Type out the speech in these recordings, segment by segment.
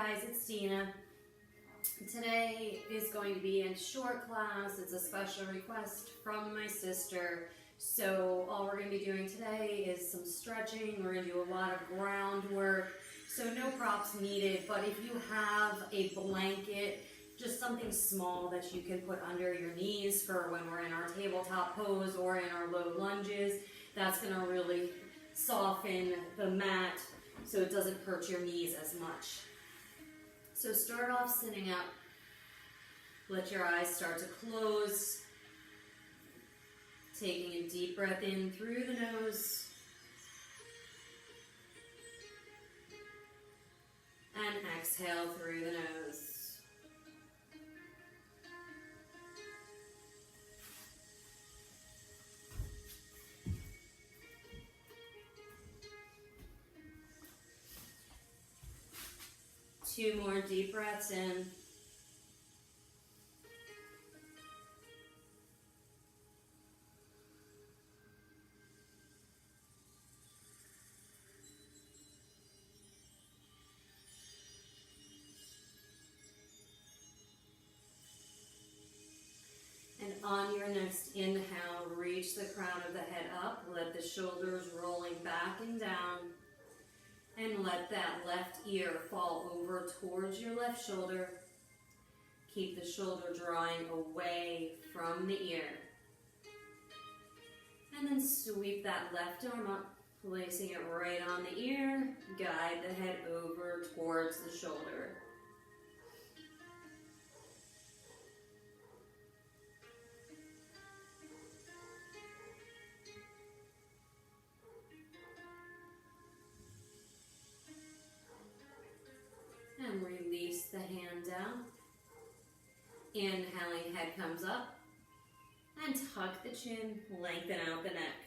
guys, it's Dina. Today is going to be a short class. It's a special request from my sister. So all we're going to be doing today is some stretching. We're going to do a lot of groundwork. So no props needed, but if you have a blanket, just something small that you can put under your knees for when we're in our tabletop pose or in our low lunges, that's going to really soften the mat so it doesn't hurt your knees as much. So start off sitting up. Let your eyes start to close. Taking a deep breath in through the nose. And exhale through the nose. Two more deep breaths in. And on your next inhale, reach the crown of the head up. Let the shoulders rolling back and down. And let that left ear fall over towards your left shoulder. Keep the shoulder drawing away from the ear. And then sweep that left arm up, placing it right on the ear. Guide the head over towards the shoulder. And release the hand down. Inhaling, head comes up. And tuck the chin, lengthen out the neck.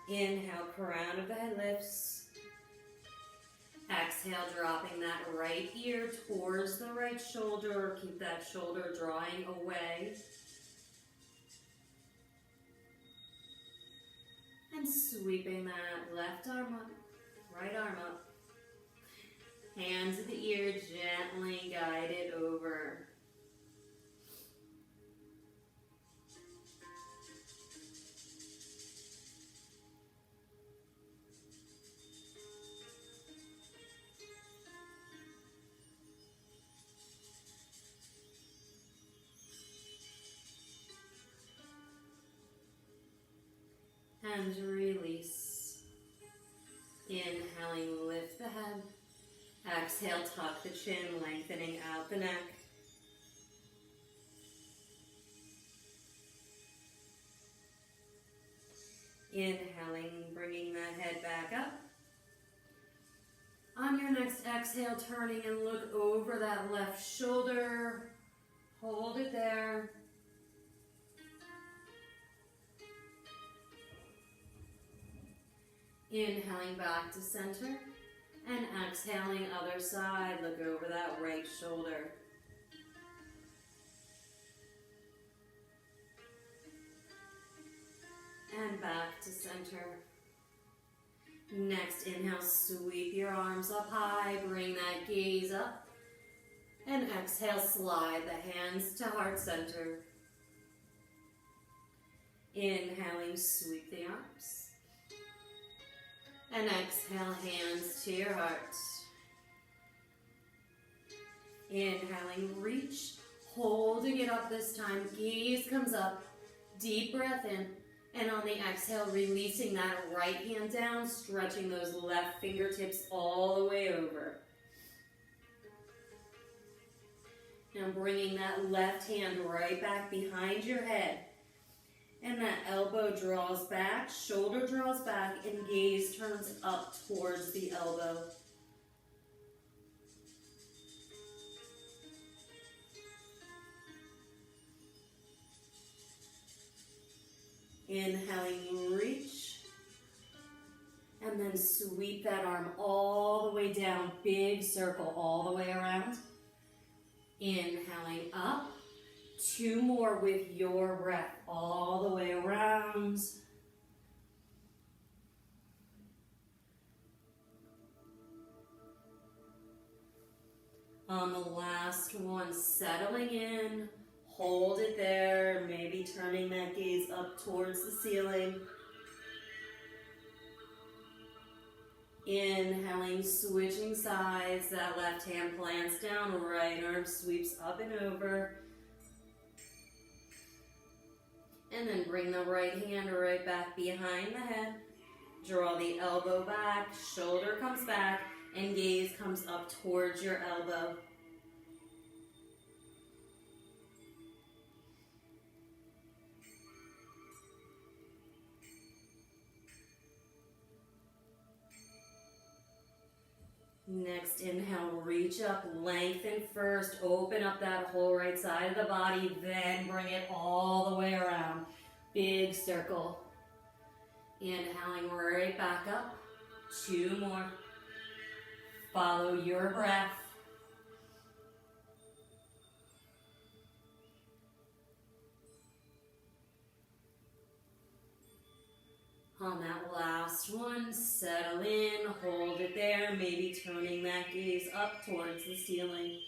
Inhale, crown of the head lifts. Exhale, dropping that right ear towards the right shoulder. Keep that shoulder drawing away. And sweeping that left arm up. Right arm up. Hands at the ear, gently guide it over. And release. Inhaling, lift the head. Exhale, tuck the chin, lengthening out the neck. Inhaling, bringing that head back up. On your next exhale, turning and look over that left shoulder. Hold it there. Inhaling back to center. And exhaling, other side, look over that right shoulder. And back to center. Next inhale, sweep your arms up high, bring that gaze up. And exhale, slide the hands to heart center. Inhaling, sweep the arms. And exhale, hands to your heart. Inhaling, reach, holding it up this time. Gaze comes up, deep breath in. And on the exhale, releasing that right hand down, stretching those left fingertips all the way over. Now bringing that left hand right back behind your head. And that elbow draws back, shoulder draws back, and gaze turns up towards the elbow. Inhaling, reach. And then sweep that arm all the way down, big circle all the way around. Inhaling up. Two more with your breath all the way around. On the last one, settling in, hold it there, maybe turning that gaze up towards the ceiling. Inhaling, switching sides, that left hand plants down, right arm sweeps up and over. And then bring the right hand right back behind the head. Draw the elbow back, shoulder comes back, and gaze comes up towards your elbow. Next inhale, reach up, lengthen first, open up that whole right side of the body, then bring it all the way around. Big circle. Inhaling right back up. 2 more. Follow your breath. On that last one, settle in, hold it there, maybe turning that gaze up towards the ceiling.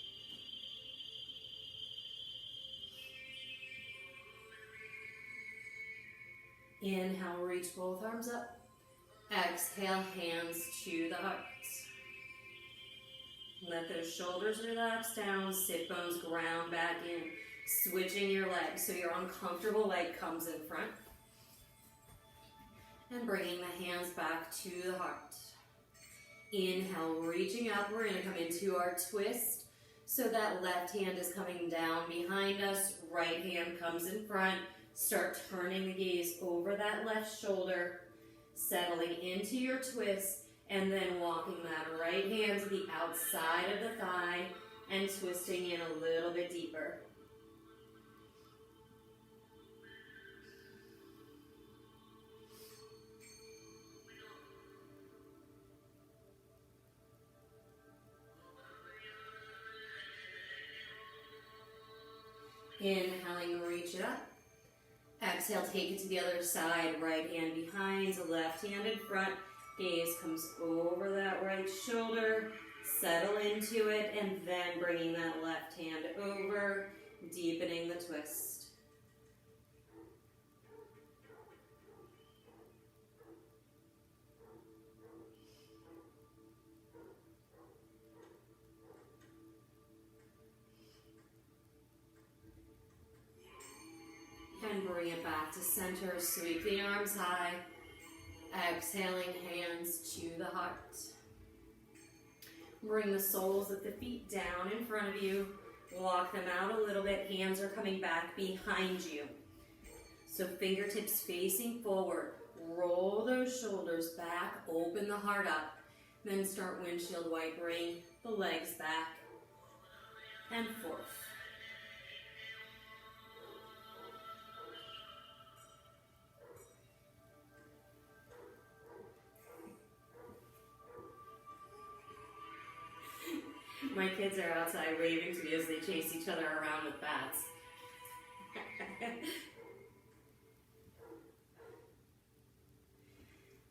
Inhale, reach both arms up. Exhale, hands to the heart. Let those shoulders relax down, sit bones ground back in. Switching your legs, so your uncomfortable leg comes in front. And bringing the hands back to the heart. Inhale, reaching up, we're gonna come into our twist. So that left hand is coming down behind us, right hand comes in front. Start turning the gaze over that left shoulder, settling into your twist, and then walking that right hand to the outside of the thigh and twisting in a little bit deeper. Inhaling, reach it up. Exhale, take it to the other side. Right hand behind, left hand in front. Gaze comes over that right shoulder. Settle into it, and then bringing that left hand over, deepening the twist. And bring it back to center, sweep the arms high, exhaling hands to the heart. Bring the soles of the feet down in front of you, walk them out a little bit, hands are coming back behind you. So fingertips facing forward, roll those shoulders back, open the heart up, then start windshield wipering the legs back and forth. My kids are outside waving to me as they chase each other around with bats.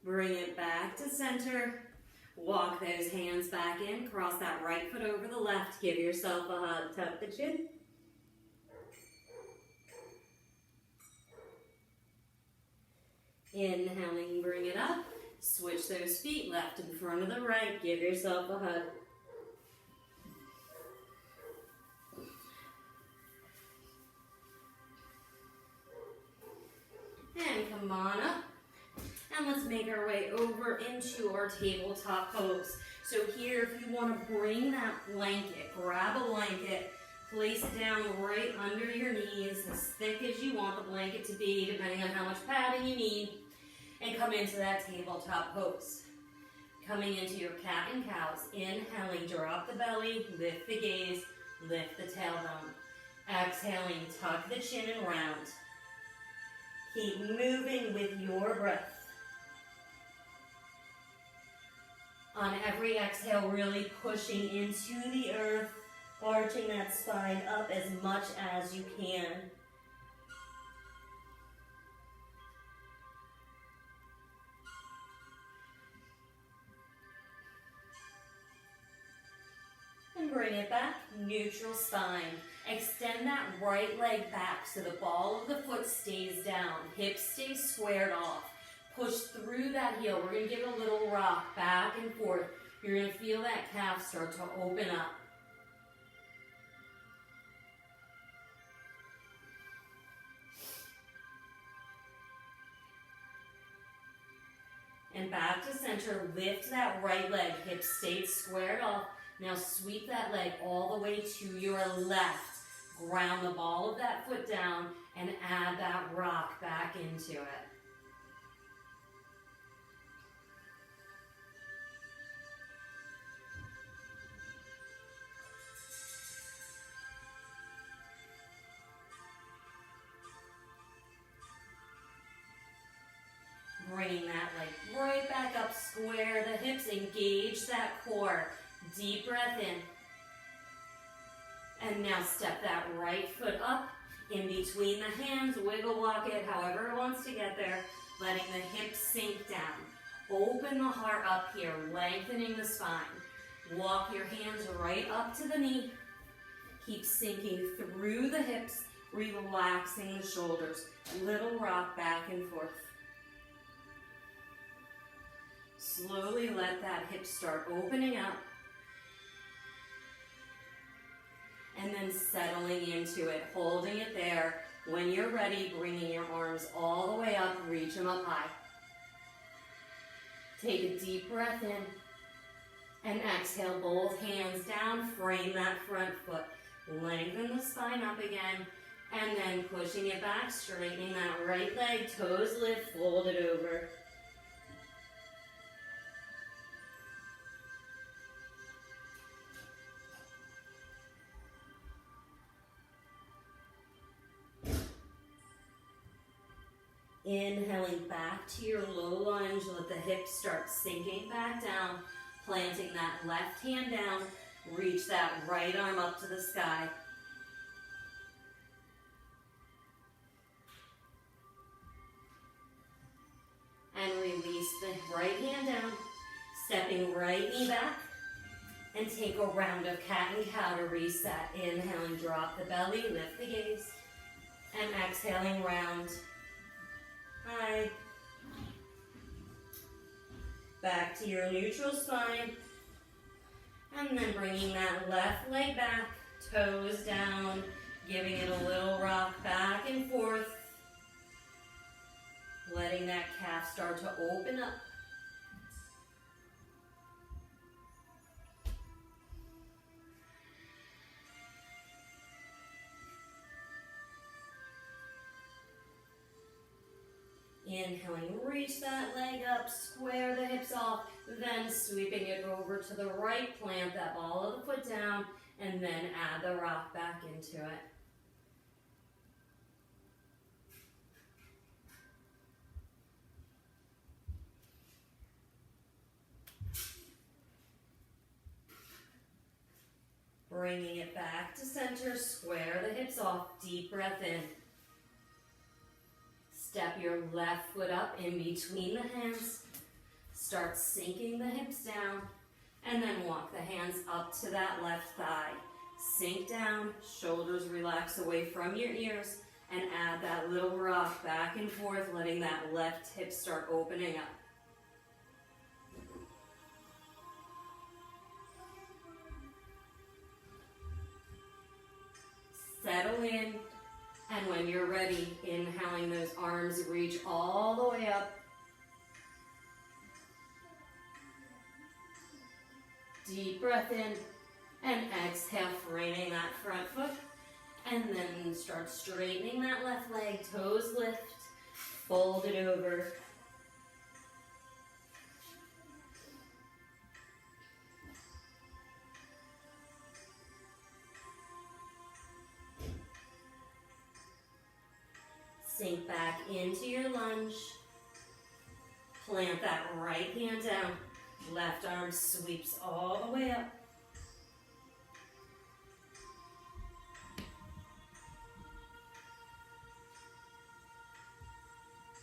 Bring it back to center. Walk those hands back in. Cross that right foot over the left. Give yourself a hug. Tuck the chin. Inhaling, bring it up. Switch those feet left in front of the right. Give yourself a hug. And come on up. And let's make our way over into our tabletop pose. So here, if you want to bring that blanket, grab a blanket, place it down right under your knees, as thick as you want the blanket to be, depending on how much padding you need, and come into that tabletop pose. Coming into your cat and cows, inhaling, drop the belly, lift the gaze, lift the tailbone. Exhaling, tuck the chin and round. Keep moving with your breath. On every exhale, really pushing into the earth, arching that spine up as much as you can. And bring it back. neutral spine. Extend that right leg back so the ball of the foot stays down. Hips stay squared off. Push through that heel. We're going to give it a little rock back and forth. You're going to feel that calf start to open up. And back to center. Lift that right leg. Hips stayed squared off. Now sweep that leg all the way to your left. Ground the ball of that foot down and add that rock back into it. Bringing that leg right back up, square the hips, engage that core. Deep breath in. And now step that right foot up in between the hands, wiggle walk it however it wants to get there, letting the hips sink down. Open the heart up here, lengthening the spine. Walk your hands right up to the knee. Keep sinking through the hips, relaxing the shoulders. Little rock back and forth. Slowly let that hip start opening up. And then settling into it, holding it there. When you're ready, bringing your arms all the way up, reach them up high. Take a deep breath in. And exhale, both hands down, frame that front foot. Lengthen the spine up again. And then pushing it back, straightening that right leg, toes lift, fold it over. Inhaling back to your low lunge, let the hips start sinking back down, planting that left hand down, reach that right arm up to the sky. And release the right hand down, stepping right knee back, and take a round of cat and cow to reset. Inhaling, drop the belly, lift the gaze, and exhaling, round. High. Back to your neutral spine. And then bringing that left leg back, toes down, giving it a little rock back and forth. Letting that calf start to open up. Inhaling, reach that leg up, square the hips off, then sweeping it over to the right, plant that ball of the foot down, and then add the rock back into it. Bringing it back to center, square the hips off, deep breath in. Step your left foot up in between the hands. Start sinking the hips down. And then walk the hands up to that left thigh. Sink down, shoulders relax away from your ears. And add that little rock back and forth, letting that left hip start opening up. Settle in. And when you're ready, inhaling, those arms reach all the way up. Deep breath in and exhale, framing that front foot. And then start straightening that left leg, toes lift, fold it over. Sink back into your lunge. Plant that right hand down. Left arm sweeps all the way up.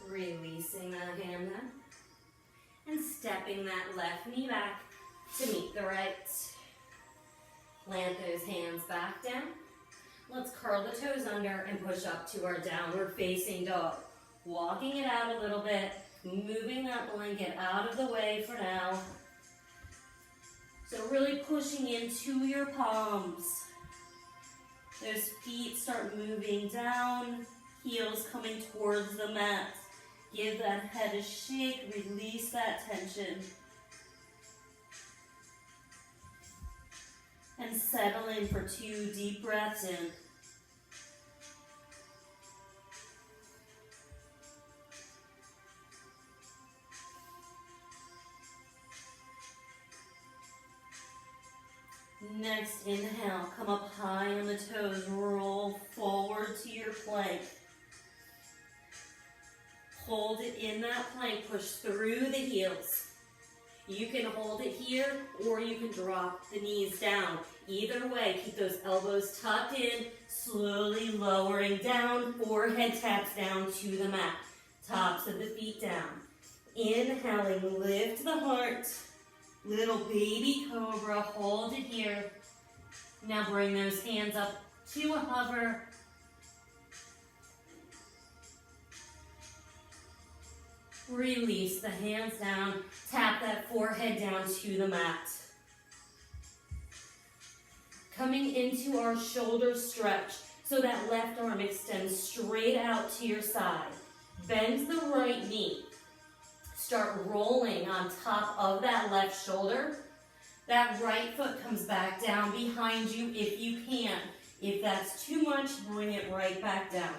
Releasing that hand down. And stepping that left knee back to meet the right. Plant those hands back down. Let's curl the toes under and push up to our downward facing dog. Walking it out a little bit, moving that blanket out of the way for now. So really pushing into your palms. Those feet start moving down, heels coming towards the mat. Give that head a shake, release that tension. And settle in for 2 deep breaths in. Next, inhale, come up high on the toes, roll forward to your plank. Hold it in that plank, push through the heels. You can hold it here, or you can drop the knees down. Either way, keep those elbows tucked in, slowly lowering down, forehead taps down to the mat. Tops of the feet down. Inhaling, lift the heart. Little baby cobra, hold it here. Now bring those hands up to a hover. Release the hands down, tap that forehead down to the mat. Coming into our shoulder stretch, so that left arm extends straight out to your side. Bend the right knee. Start rolling on top of that left shoulder. That right foot comes back down behind you if you can. If that's too much, bring it right back down.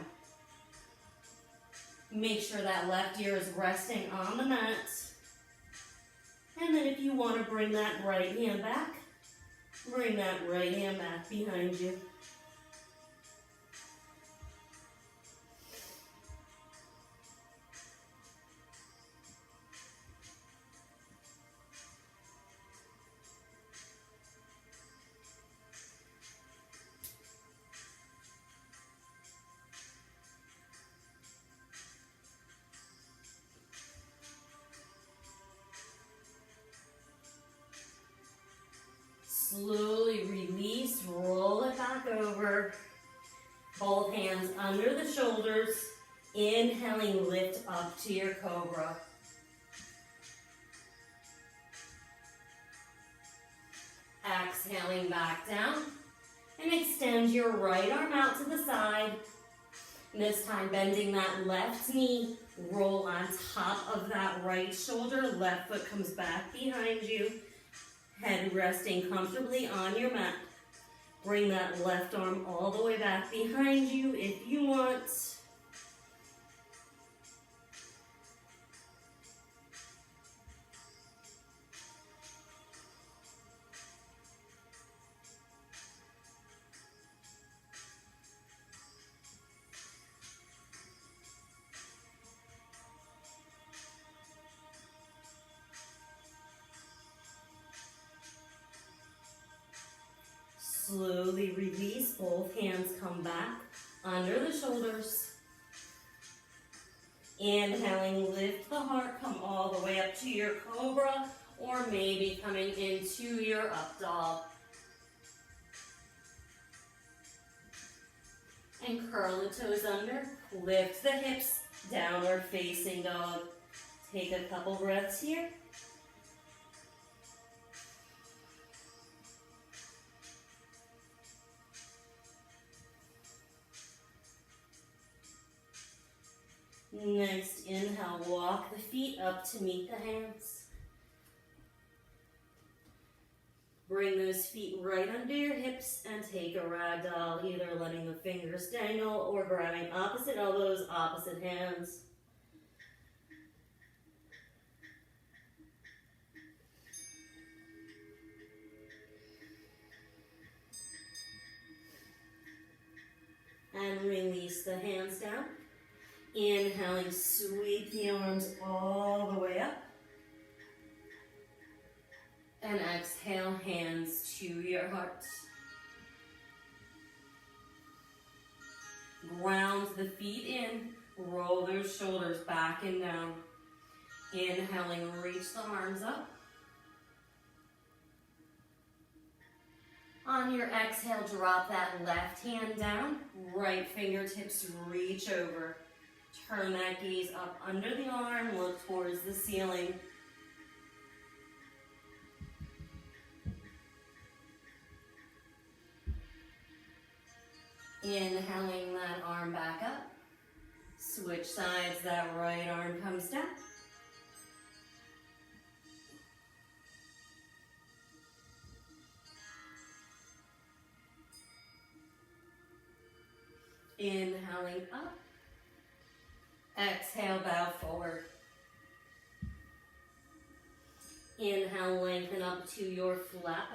Make sure that left ear is resting on the mat. And then if you want to bring that right hand back, bring that right hand back behind you. Slowly release, roll it back over. Both hands under the shoulders. Inhaling, lift up to your cobra. Exhaling back down. And extend your right arm out to the side. And this time bending that left knee. Roll on top of that right shoulder. Left foot comes back behind you. Head resting comfortably on your mat. Bring that left arm all the way back behind you if you want. Slowly release, both hands come back under the shoulders. Inhaling, lift the heart, come all the way up to your cobra, or maybe coming into your up dog. And curl the toes under, lift the hips, downward facing dog. Take a couple breaths here. Next, inhale, walk the feet up to meet the hands. Bring those feet right under your hips and take a ragdoll, either letting the fingers dangle or grabbing opposite elbows, opposite hands. And release the hands down. Inhaling, sweep the arms all the way up. And exhale, hands to your heart. Ground the feet in, roll those shoulders back and down. Inhaling, reach the arms up. On your exhale, drop that left hand down, right fingertips reach over. Turn that gaze up under the arm, look towards the ceiling. Inhaling that arm back up. Switch sides, that right arm comes down. Inhaling up. Exhale, bow forward. Inhale, lengthen up to your flat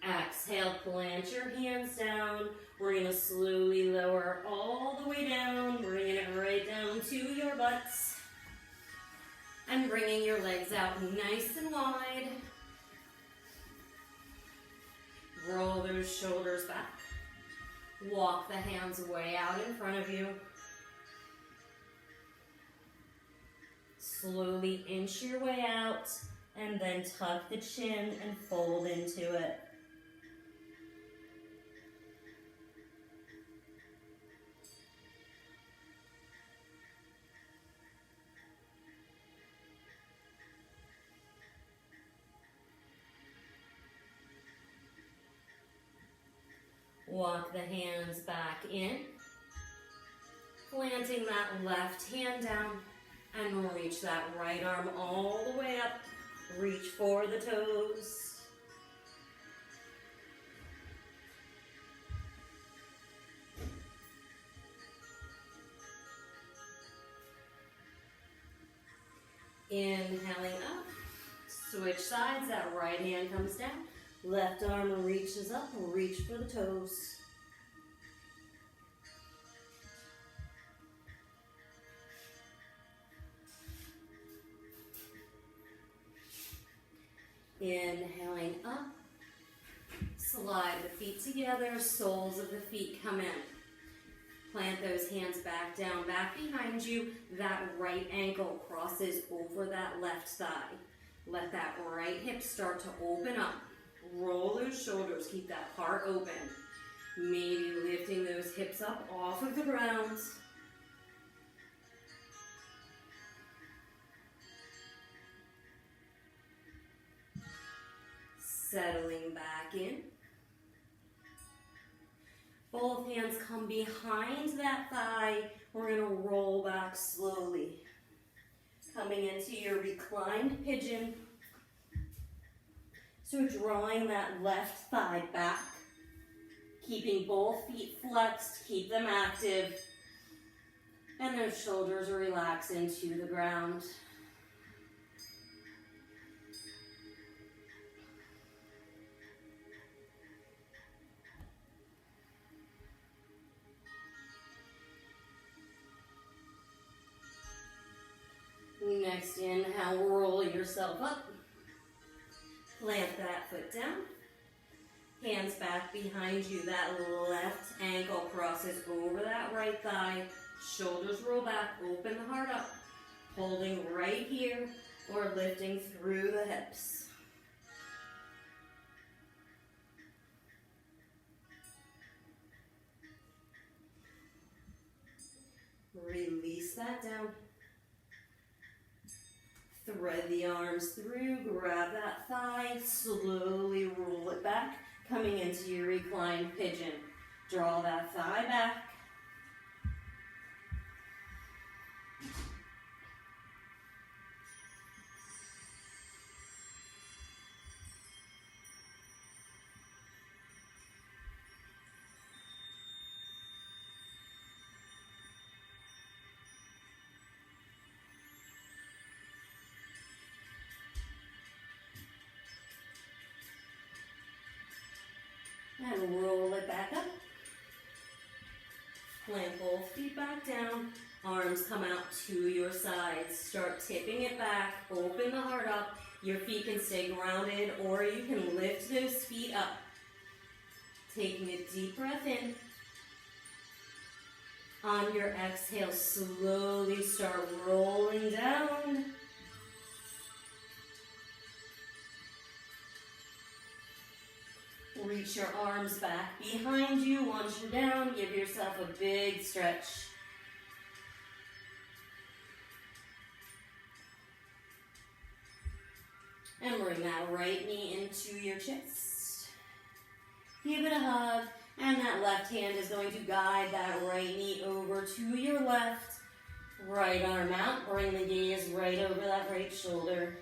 back. Exhale, plant your hands down. We're going to slowly lower all the way down, bringing it right down to your butts. And bringing your legs out nice and wide. Roll those shoulders back. Walk the hands way out in front of you. Slowly inch your way out, and then tuck the chin and fold into it. Walk the hands back in, planting that left hand down, and reach that right arm all the way up. Reach for the toes. Inhaling up, switch sides, that right hand comes down. Left arm reaches up, reach for the toes. Inhaling up, slide the feet together, soles of the feet come in. Plant those hands back down, back behind you. That right ankle crosses over that left thigh. Let that right hip start to open up. Roll those shoulders, keep that heart open. Maybe lifting those hips up off of the ground. Settling back in. Both hands come behind that thigh. We're going to roll back slowly. Coming into your reclined pigeon. So drawing that left thigh back, keeping both feet flexed, keep them active, and those shoulders relax into the ground. Next inhale, roll yourself up. Plant that foot down. Hands back behind you. That left ankle crosses over that right thigh. Shoulders roll back. Open the heart up. Holding right here or lifting through the hips. Release that down. Thread the arms through, grab that thigh, slowly roll it back, coming into your reclined pigeon. Draw that thigh back. And roll it back up. Plant both feet back down. Arms come out to your sides. Start tipping it back. Open the heart up. Your feet can stay grounded or you can lift those feet up. Taking a deep breath in. On your exhale, slowly start rolling down. reach your arms back behind you. Once you're down, give yourself a big stretch. And bring that right knee into your chest. Give it a hug, and that left hand is going to guide that right knee over to your left. Right arm out, bring the gaze right over that right shoulder.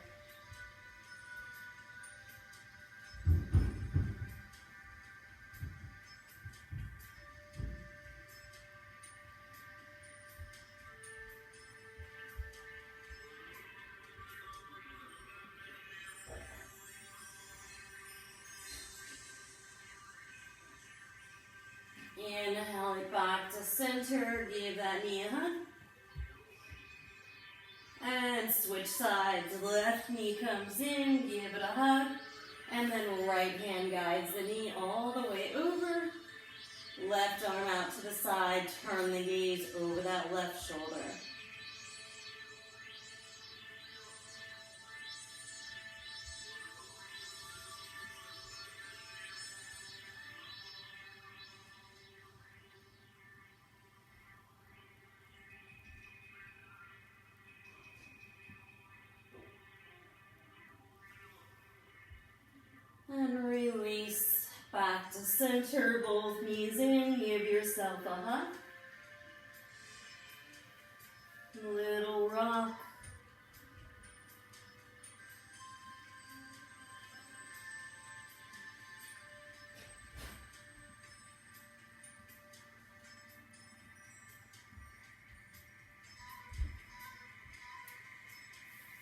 Inhale it back to center, give that knee a hug. And switch sides, left knee comes in, give it a hug. And then right hand guides the knee all the way over. Left arm out to the side, turn the gaze over that left shoulder. And release back to center, both knees in, give yourself a hug. Little rock.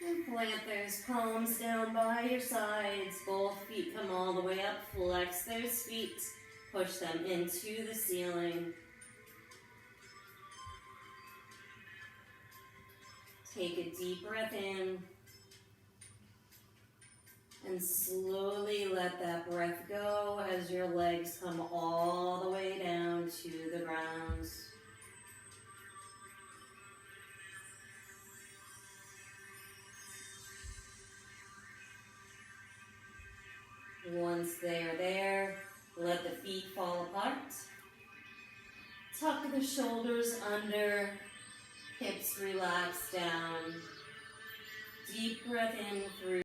And plant those palms down by your sides. Both feet come all the way up. Flex those feet. Push them into the ceiling. Take a deep breath in. And slowly let that breath go as your legs come all the way down to the ground. Once they're there, let the feet fall apart. Tuck the shoulders under, hips relax down. Deep breath in through